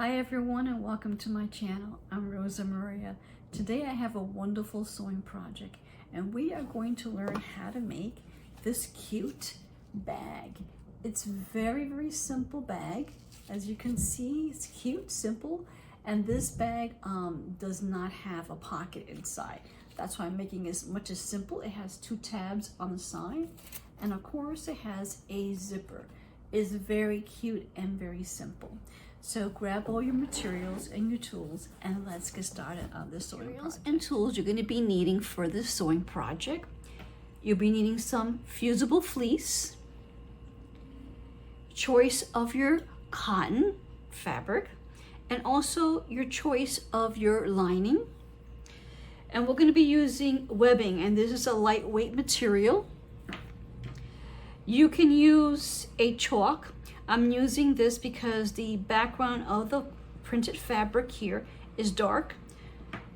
Hi everyone and welcome to my channel. I'm Rosa Maria. Today I have a wonderful sewing project and we are going to learn how to make this cute bag. It's very simple bag. As you can see, it's cute, simple, and this bag does not have a pocket inside. That's why I'm making it as much as simple. It has two tabs on the side and of course it has a zipper. It's very cute and very simple. So grab all your materials and your tools and let's get started on this sewing project. And tools you're going to be needing for this sewing project. You'll be needing some fusible fleece, choice of your cotton fabric, and also your choice of your lining. And we're going to be using webbing, and this is a lightweight material. You can use a chalk. I'm using this because the background of the printed fabric here is dark.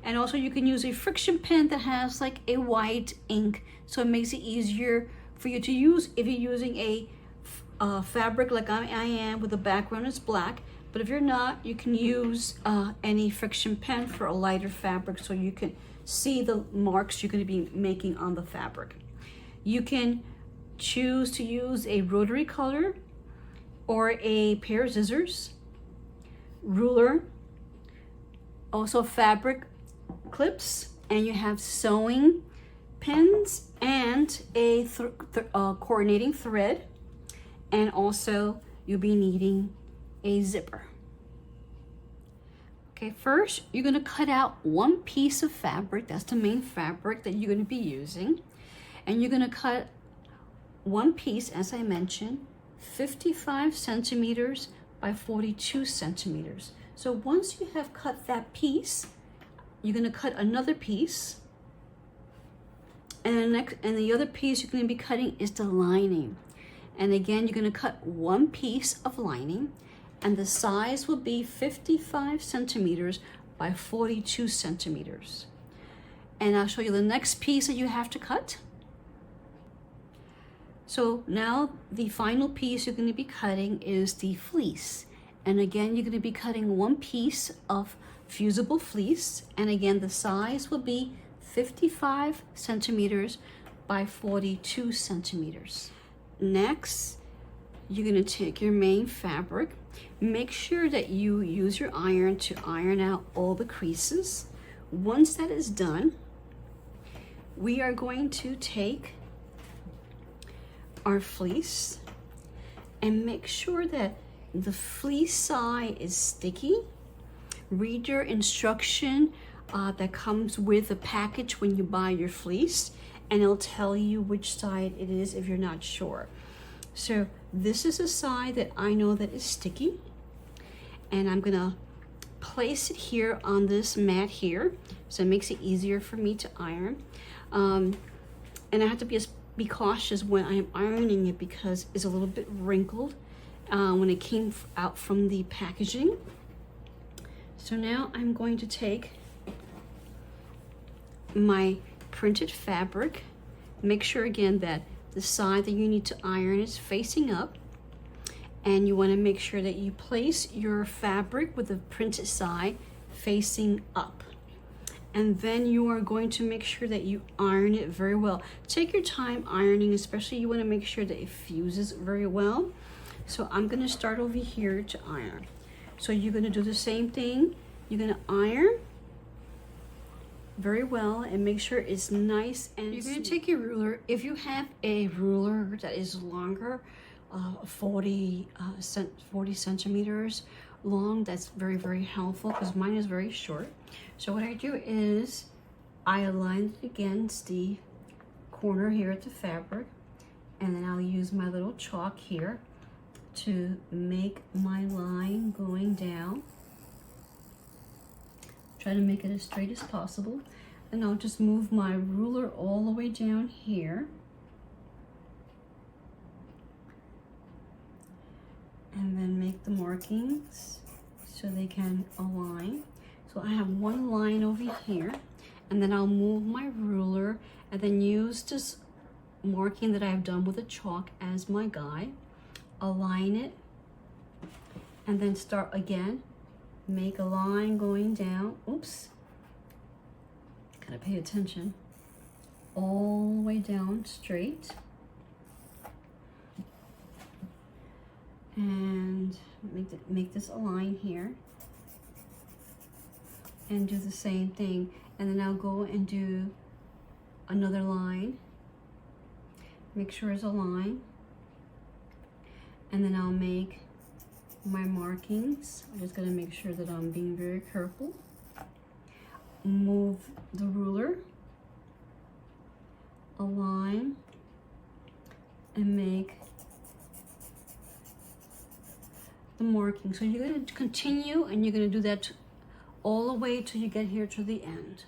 And also you can use a friction pen that has like a white ink, so it makes it easier for you to use if you're using a fabric like I am with the background is black. But if you're not, you can use any friction pen for a lighter fabric so you can see the marks you're going to be making on the fabric. You can choose to use a rotary color or a pair of scissors, ruler, also fabric clips, and you have sewing pins and a coordinating thread, and also you'll be needing a zipper. Okay, first you're going to cut out one piece of fabric. That's the main fabric that you're going to be using, and you're going to cut one piece, as I mentioned, 55 centimeters by 42 centimeters. So once you have cut that piece, you're going to cut another piece, and the other piece you're going to be cutting is the lining. And again, you're going to cut one piece of lining, and the size will be 55 centimeters by 42 centimeters. And I'll show you the next piece that you have to cut. So now the final piece you're going to be cutting is the fleece. And again, you're going to be cutting one piece of fusible fleece. And again, the size will be 55 centimeters by 42 centimeters. Next, you're going to take your main fabric. Make sure that you use your iron to iron out all the creases. Once that is done, we are going to take our fleece and make sure that the fleece side is sticky. Read your instruction that comes with the package when you buy your fleece, and it'll tell you which side it is if you're not sure. So this is a side that I know that is sticky, and I'm gonna place it here on this mat here, so it makes it easier for me to iron. And I have to be cautious when I'm ironing it because it's a little bit wrinkled when it came out from the packaging. So now I'm going to take my printed fabric. Make sure again that the side that you need to iron is facing up, and you want to make sure that you place your fabric with the printed side facing up. And then you are going to make sure that you iron it very well. Take your time ironing, especially you want to make sure that it fuses very well. So I'm going to start over here to iron. So you're going to do the same thing. You're going to iron very well and make sure it's nice and you're going to take your ruler. If you have a ruler that is longer, 40 centimeters long, that's very helpful because mine is very short. So what I do is I align it against the corner here at the fabric, and then I'll use my little chalk here to make my line going down. Try to make it as straight as possible, and I'll just move my ruler all the way down here, and then make the markings so they can align. So I have one line over here, and then I'll move my ruler and then use this marking that I've done with a chalk as my guide, align it, and then start again make a line going down. Oops, gotta pay attention. All the way down straight. And make this a line here. And do the same thing. And then I'll go and do another line. Make sure it's a line. And then I'll make my markings. I'm just gonna make sure that I'm being very careful. Move the ruler, a line, and make the marking. So you're going to continue, and you're going to do that all the way till you get here to the end.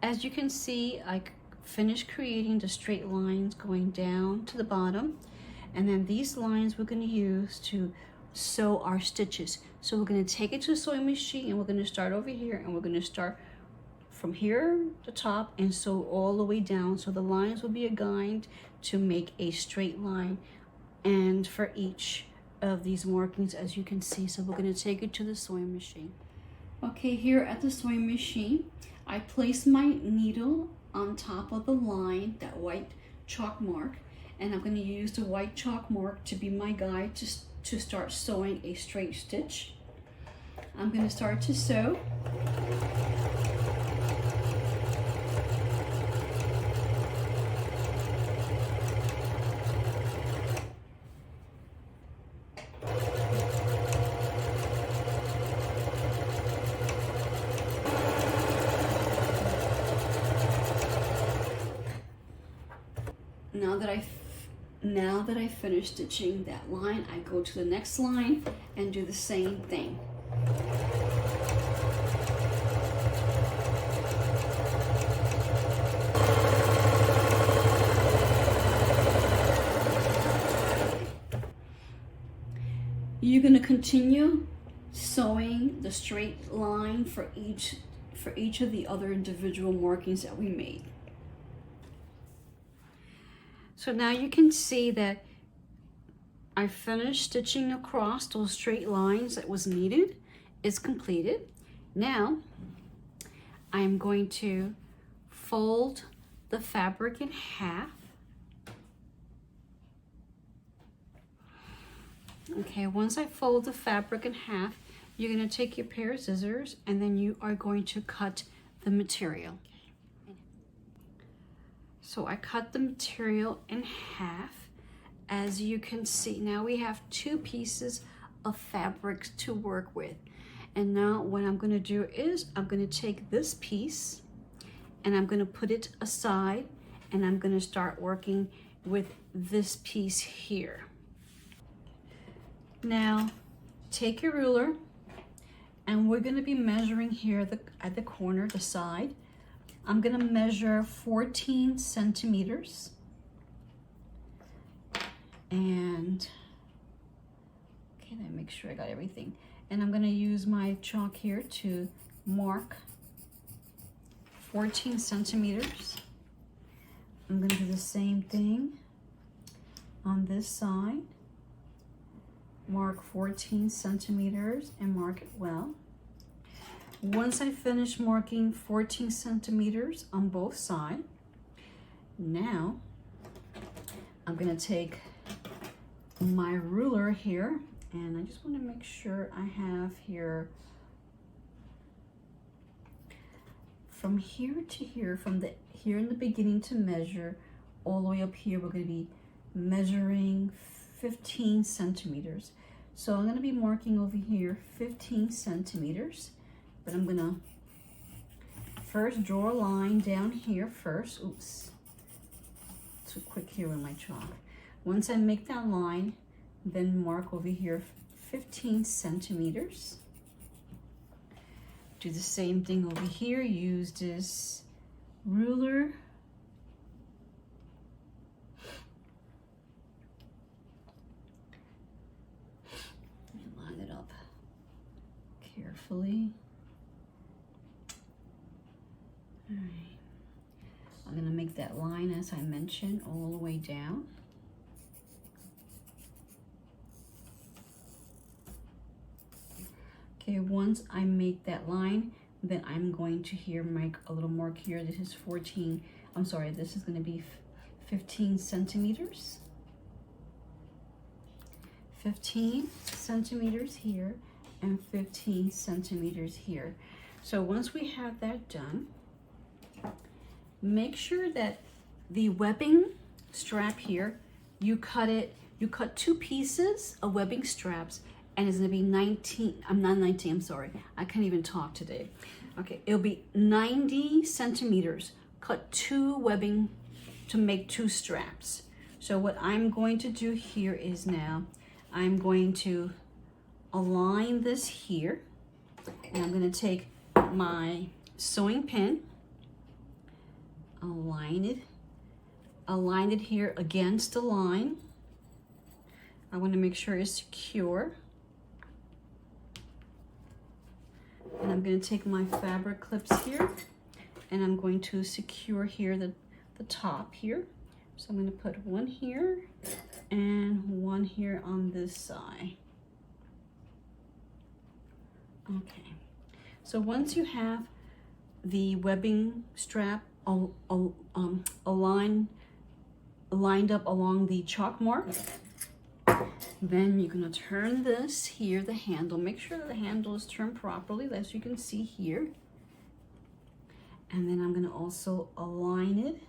As you can see, I finished creating the straight lines going down to the bottom, and then these lines we're going to use to sew our stitches. So we're going to take it to the sewing machine, and we're going to start over here, and we're going to start from here to top and sew all the way down. So the lines will be a guide to make a straight line, and for each of these markings, as you can see. So we're going to take it to the sewing machine. Okay, here at the sewing machine, I place my needle on top of the line, that white chalk mark, and I'm going to use the white chalk mark to be my guide to start sewing a straight stitch. I'm going to start to sew. Now that I finish stitching that line, I go to the next line and do the same thing. You're going to continue sewing the straight line for each of the other individual markings that we made. So now you can see that I finished stitching across those straight lines that was needed. It's completed. Now I'm going to fold the fabric in half. Okay, once I fold the fabric in half, you're going to take your pair of scissors, and then you are going to cut the material. So I cut the material in half. As you can see, now we have two pieces of fabric to work with. And now what I'm going to do is I'm going to take this piece and I'm going to put it aside, and I'm going to start working with this piece here. Now take your ruler, and we're going to be measuring here at the corner, the side. I'm going to measure 14 centimeters. And okay, let me make sure I got everything. And I'm going to use my chalk here to mark 14 centimeters. I'm going to do the same thing on this side. Mark 14 centimeters and mark it well. Once I finish marking 14 centimeters on both sides, now I'm going to take my ruler here, and I just want to make sure I have here from here to here, from here in the beginning to measure all the way up here. We're going to be measuring 15 centimeters. So I'm going to be marking over here 15 centimeters. But I'm gonna first draw a line down here first. Oops, too quick here with my chalk. Once I make that line, then mark over here 15 centimeters. Do the same thing over here. Use this ruler. And line it up carefully. All right, I'm going to make that line as I mentioned all the way down. Okay, once I make that line, then I'm going to here make a little mark here. This is 14, I'm sorry, this is going to be 15 centimeters. 15 centimeters here and 15 centimeters here. So once we have that done, make sure that the webbing strap here, you cut 2 pieces of webbing straps, and it's gonna be 19, I'm sorry, I can't even talk today. Okay, it'll be 90 centimeters, cut 2 webbing to make 2 straps. So what I'm going to do here is now, I'm going to align this here, and I'm gonna take my sewing pin, align it here against the line. I want to make sure it's secure. And I'm going to take my fabric clips here, and I'm going to secure here the top here. So I'm going to put one here and one here on this side. Okay, so once you have the webbing strap lined up along the chalk mark, then you're going to turn this here, the handle. Make sure that the handle is turned properly, as you can see here. And then I'm going to also align it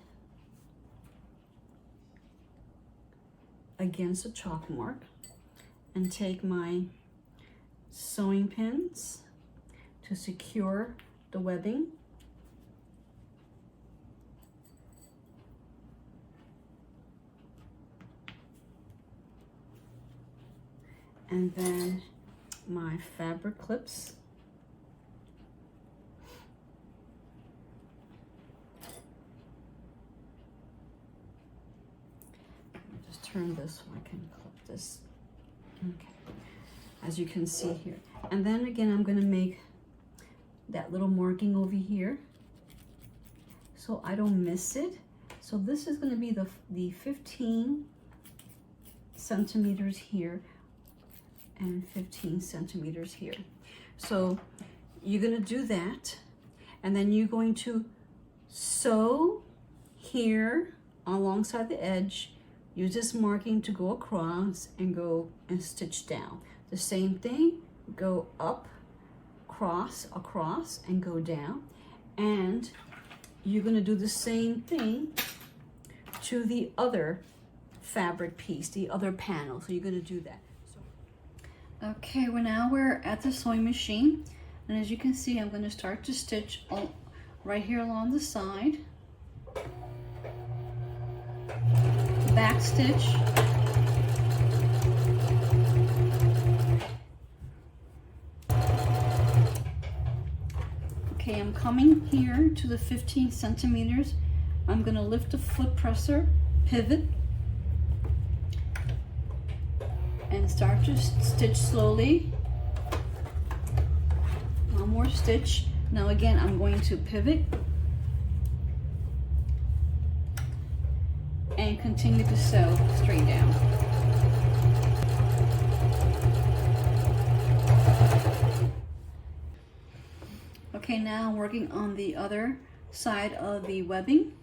against the chalk mark, and take my sewing pins to secure the webbing. And then my fabric clips. Just turn this so I can clip this. Okay, as you can see here. And then again, I'm going to make that little marking over here so I don't miss it. So this is going to be the 15 centimeters here and 15 centimeters here. So you're going to do that, and then you're going to sew here alongside the edge. Use this marking to go across and go and stitch down. The same thing, go up, across, and go down. And you're going to do the same thing to the other fabric piece, the other panel. So you're going to do that. Okay, well, we're at the sewing machine, and as you can see, I'm going to start to stitch right here along the side, back stitch, okay, I'm coming here to the 15 centimeters. I'm going to lift the foot presser, pivot, and start to stitch slowly. One more stitch. Now again, I'm going to pivot and continue to sew straight down. Okay, now I'm working on the other side of the webbing.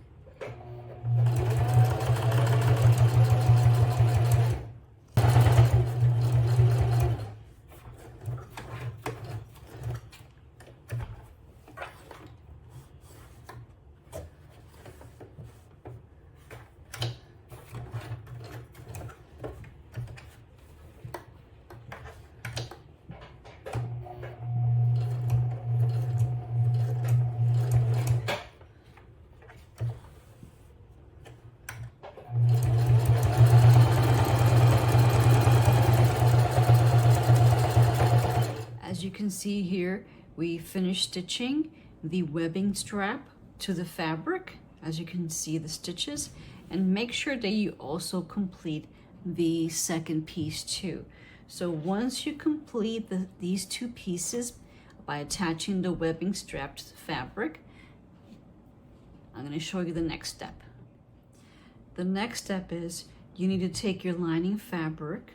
You can see here, we finished stitching the webbing strap to the fabric. As you can see the stitches, and make sure that you also complete the second piece too. So once you complete these 2 pieces by attaching the webbing strap to the fabric, I'm going to show you the next step. The next step is you need to take your lining fabric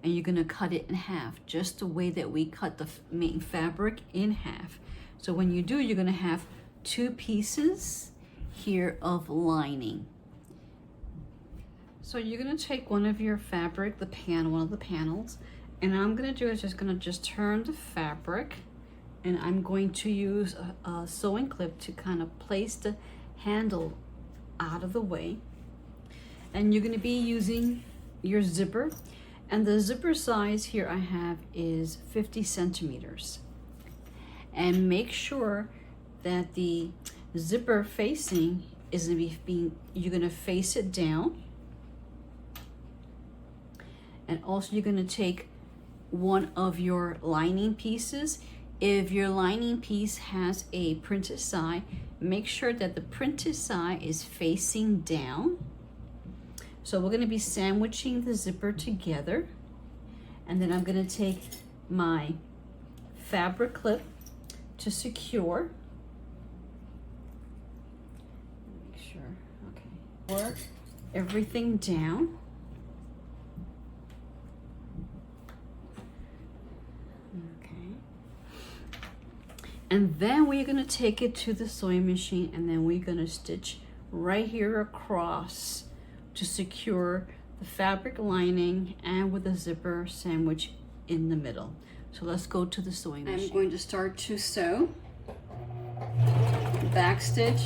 and you're gonna cut it in half, just the way that we cut the main fabric in half. So when you do, you're gonna have 2 pieces here of lining. So you're gonna take one of your fabric, one of the panels, and I'm gonna do is just turn the fabric, and I'm going to use a sewing clip to kind of place the handle out of the way. And you're gonna be using your zipper, and the zipper size here I have is 50 centimeters. And make sure that the zipper facing is gonna be you're gonna face it down. And also you're gonna take one of your lining pieces. If your lining piece has a printed side, make sure that the printed side is facing down. So we're gonna be sandwiching the zipper together. And then I'm gonna take my fabric clip to secure. Make sure, okay. Work everything down. And then we're gonna take it to the sewing machine, and then we're gonna stitch right here across to secure the fabric lining and with the zipper sandwich in the middle. So let's go to the sewing machine. I'm going to start to sew, back stitch,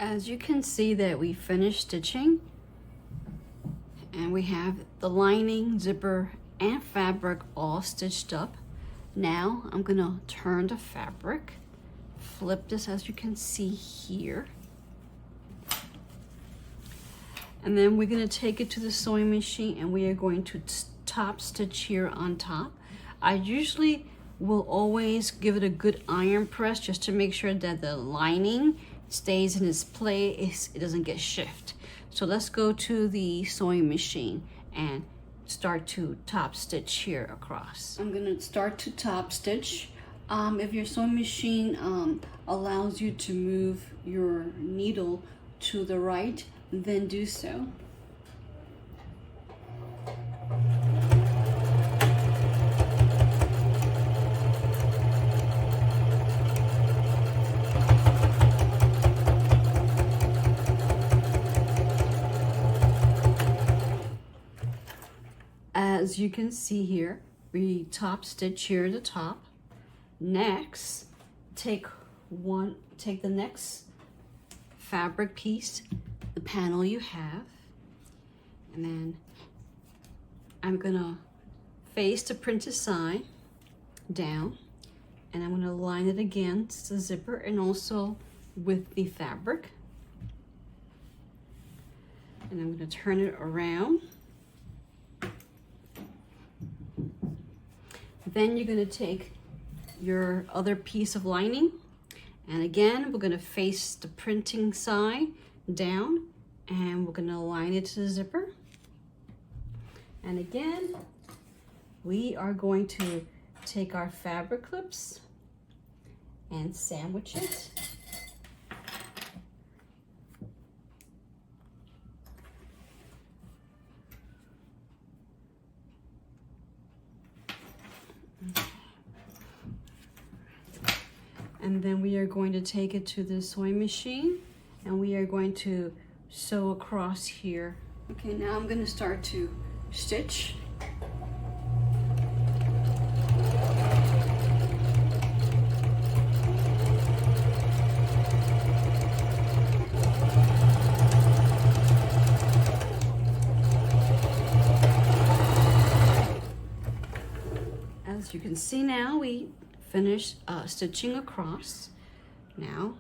as you can see that we finished stitching, and we have the lining, zipper, and fabric all stitched up. Now I'm gonna turn the fabric, flip this as you can see here, and then we're gonna take it to the sewing machine, and we are going to top stitch here on top. I usually will always give it a good iron press just to make sure that the lining stays in its place, it doesn't get shift. So let's go to the sewing machine and start to top stitch here across. I'm gonna start to top stitch. If your sewing machine allows you to move your needle to the right, then do so. As you can see here, we top stitch here at the top. Next, take the next fabric piece, the panel you have, and then I'm gonna face the printed side down, and I'm gonna line it against the zipper and also with the fabric. And I'm gonna turn it around. Then you're gonna take your other piece of lining, and again, we're gonna face the printing side down, and we're gonna align it to the zipper. And again, we are going to take our fabric clips and sandwich it. And then we are going to take it to the sewing machine, and we are going to sew across here. Okay, now I'm going to start to stitch. As you can see now, we finished stitching across. Now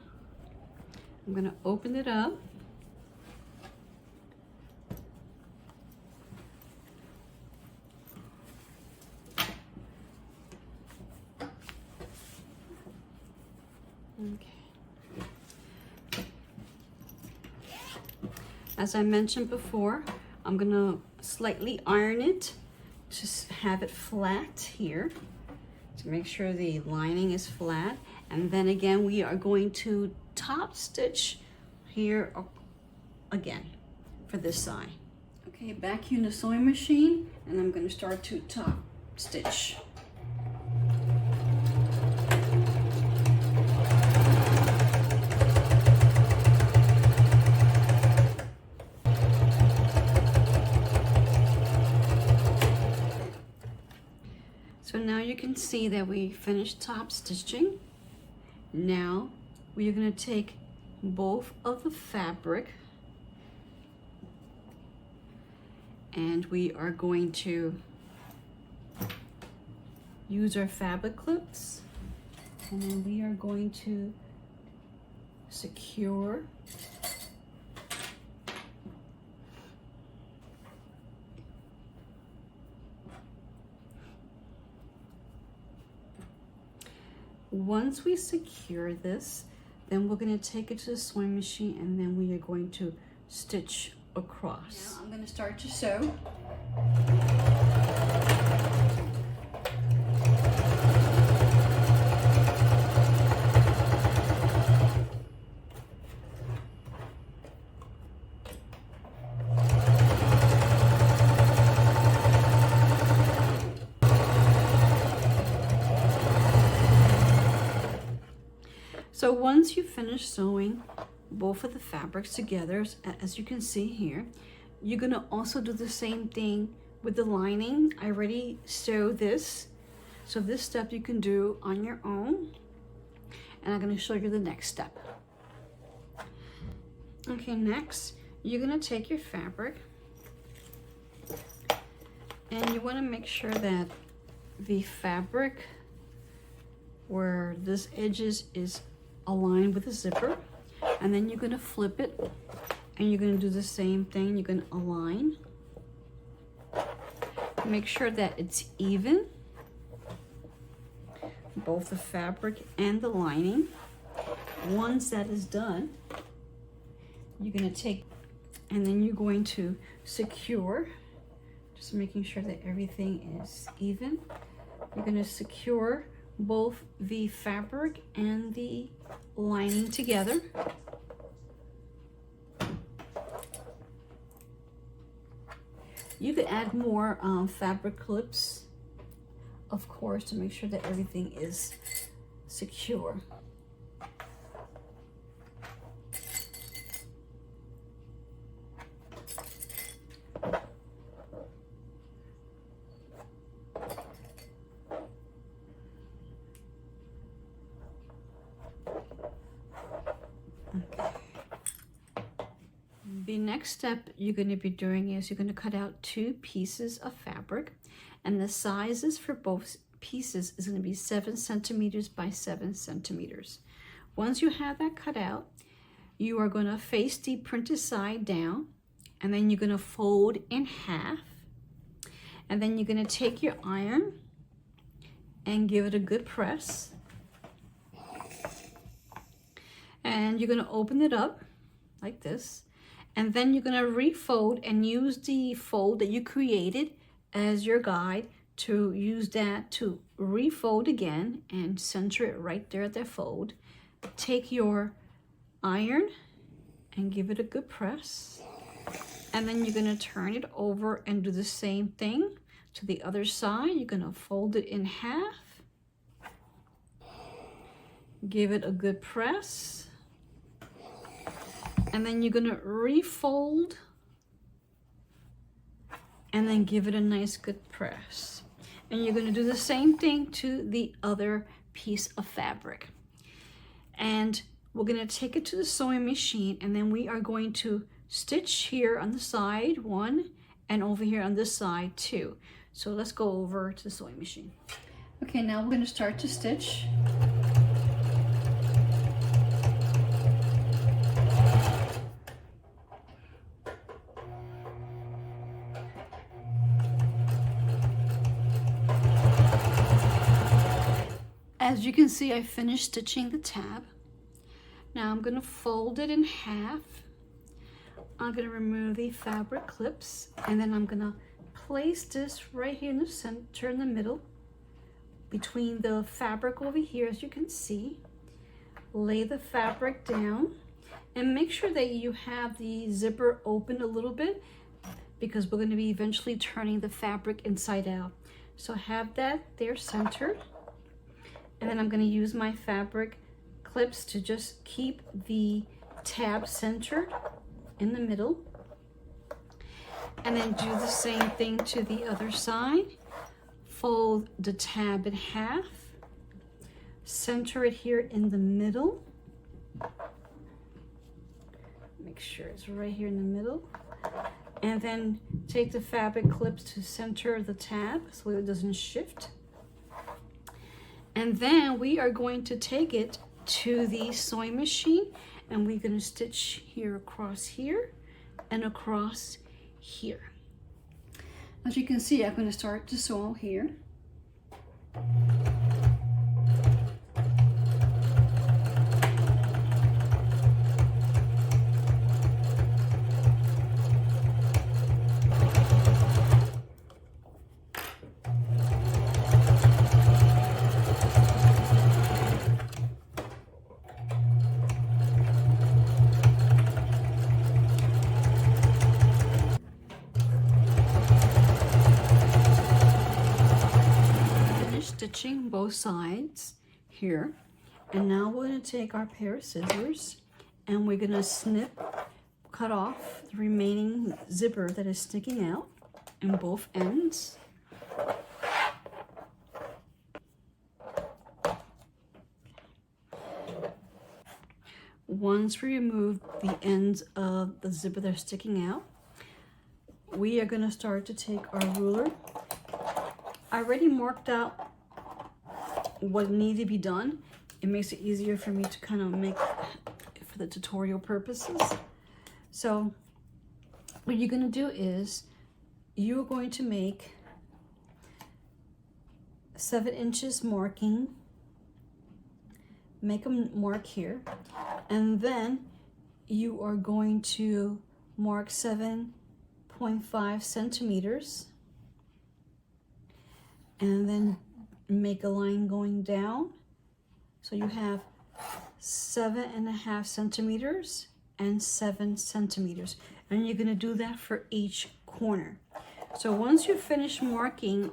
I'm going to open it up. Okay. As I mentioned before, I'm gonna slightly iron it to have it flat here, to make sure the lining is flat. And then again, we are going to top stitch here again for this side. Okay, back here in the sewing machine, and I'm going to start to top stitch. So now you can see that we finished top stitching. Now we are going to take both of the fabric and we are going to use our fabric clips, and then we are going to secure once we secure this, then we're going to take it to the sewing machine and then we are going to stitch across. Now I'm going to start to sew. So once you finish sewing both of the fabrics together, as you can see here, you're going to also do the same thing with the lining. I already sewed this, so this step you can do on your own, and I'm going to show you the next step. Okay, next you're going to take your fabric and you want to make sure that the fabric where this edges is aligned with the zipper, and then you're going to flip it and you're going to do the same thing. You're going to align, make sure that it's even, both the fabric and the lining. Once that is done, you're going to take and then you're going to secure, just making sure that everything is even. You're going to secure both the fabric and the lining together. You could add more fabric clips, of course, to make sure that everything is secure. The next step you're going to be doing is you're going to cut out 2 pieces of fabric, and the sizes for both pieces is going to be 7 centimeters by 7 centimeters. Once you have that cut out, you are going to face the printed side down, and then you're going to fold in half, and then you're going to take your iron and give it a good press, and you're going to open it up like this. And then you're going to refold and use the fold that you created as your guide to use that to refold again and center it right there at that fold. Take your iron and give it a good press. And then you're going to turn it over and do the same thing to the other side. You're going to fold it in half. Give it a good press. And then you're going to refold and then give it a nice good press. And you're going to do the same thing to the other piece of fabric. And we're going to take it to the sewing machine, and then we are going to stitch here on the side 1 and over here on this side 2. So let's go over to the sewing machine. Okay, now we're going to start to stitch. As you can see, I finished stitching the tab. Now I'm going to fold it in half. I'm going to remove the fabric clips, and then I'm going to place this right here in the center, in the middle, between the fabric over here, as you can see. Lay the fabric down, and make sure that you have the zipper open a little bit, because we're going to be eventually turning the fabric inside out. So have that there centered, and then I'm going to use my fabric clips to just keep the tab centered in the middle, and then do the same thing to the other side. Fold the tab in half, center it here in the middle, make sure it's right here in the middle, and then take the fabric clips to center the tab so it doesn't shift. And then we are going to take it to the sewing machine, and we're going to stitch here across here and across here. As you can see, I'm going to start to sew here. Stitching both sides here, and now we're going to take our pair of scissors and we're going to cut off the remaining zipper that is sticking out in both ends. Once we remove the ends of the zipper that are sticking out, we are going to start to take our ruler. I already marked out what needs to be done. It makes it easier for me to kind of make for the tutorial purposes. So what you're going to do is you're going to make 7 inches marking, make a mark here, and then you are going to mark 7.5 centimeters, and then make a line going down. So you have 7.5 centimeters and 7 centimeters. And you're gonna do that for each corner. So once you finish marking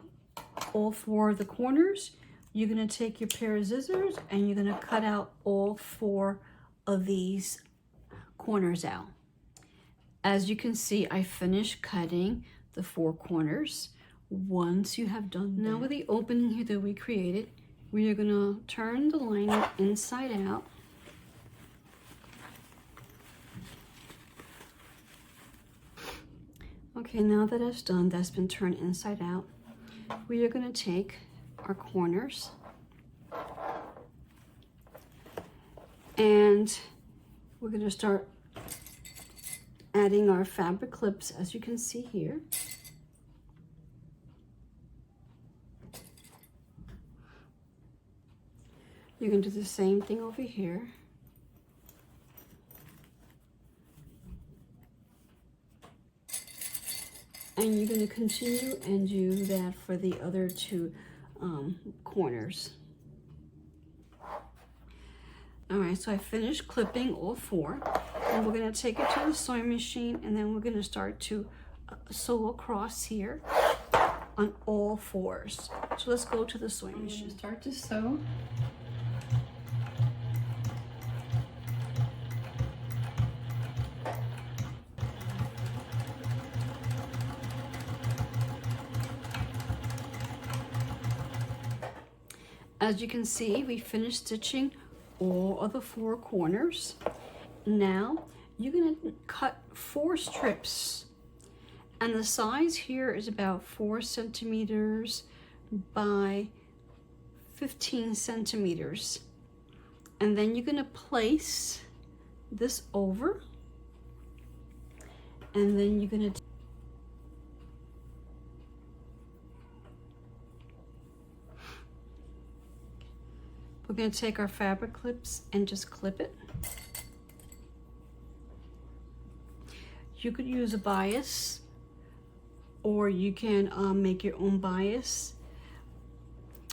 all 4 of the corners, you're gonna take your pair of scissors and you're gonna cut out all 4 of these corners out. As you can see, I finished cutting the 4 corners. Once you have done that, now with the opening here that we created, we are going to turn the lining inside out. Okay, now that it's done, that's been turned inside out, we are going to take our corners and we're going to start adding our fabric clips, as you can see here. You're going to do the same thing over here. And you're going to continue and do that for the other 2 corners. All right, so I finished clipping all 4. And we're going to take it to the sewing machine, and then we're going to start to sew across here on all 4s. So let's go to the sewing machine. Start to sew. As you can see, we finished stitching all of the 4 corners. Now you're going to cut 4 strips, and the size here is about 4 centimeters by 15 centimeters. And then you're going to place this over, and then you're going to we're going to take our fabric clips and just clip it. You could use a bias, or you can make your own bias.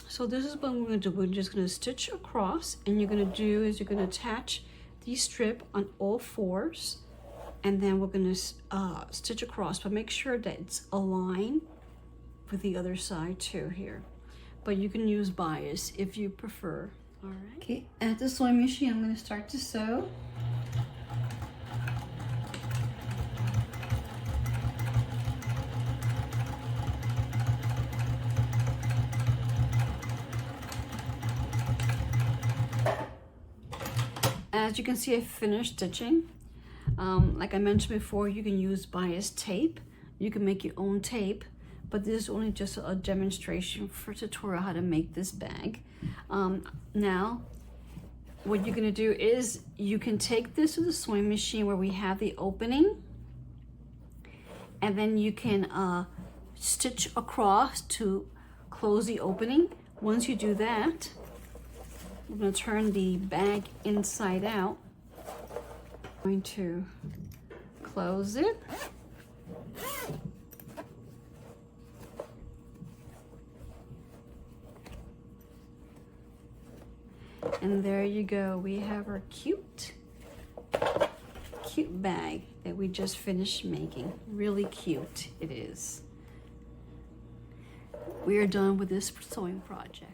So this is what we're going to do. We're just going to stitch across, and you're going to do is you're going to attach the strip on all fours, and then we're going to stitch across, but make sure that it's aligned with the other side too here. But you can use bias if you prefer. All right. Okay, at the sewing machine, I'm going to start to sew. As you can see, I finished stitching. Like I mentioned before, you can use bias tape. You can make your own tape, but this is only just a demonstration for tutorial how to make this bag. Now, what you're gonna do is you can take this to the sewing machine where we have the opening, and then you can stitch across to close the opening. Once you do that, I'm going to turn the bag inside out. I'm going to close it. And there you go. We have our cute bag that we just finished making. Really cute it is. We are done with this sewing project.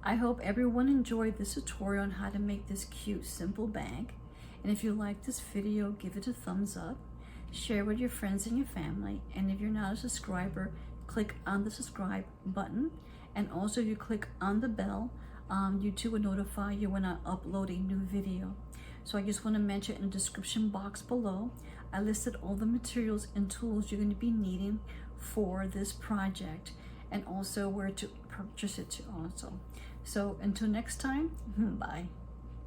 I hope everyone enjoyed this tutorial on how to make this cute, simple bag. And if you like this video, give it a thumbs up, share with your friends and your family. And if you're not a subscriber, click on the subscribe button. And also if you click on the bell, YouTube will notify you when I upload a new video. So I just want to mention in the description box below, I listed all the materials and tools you're going to be needing for this project, and also where to purchase it also. So until next time, bye.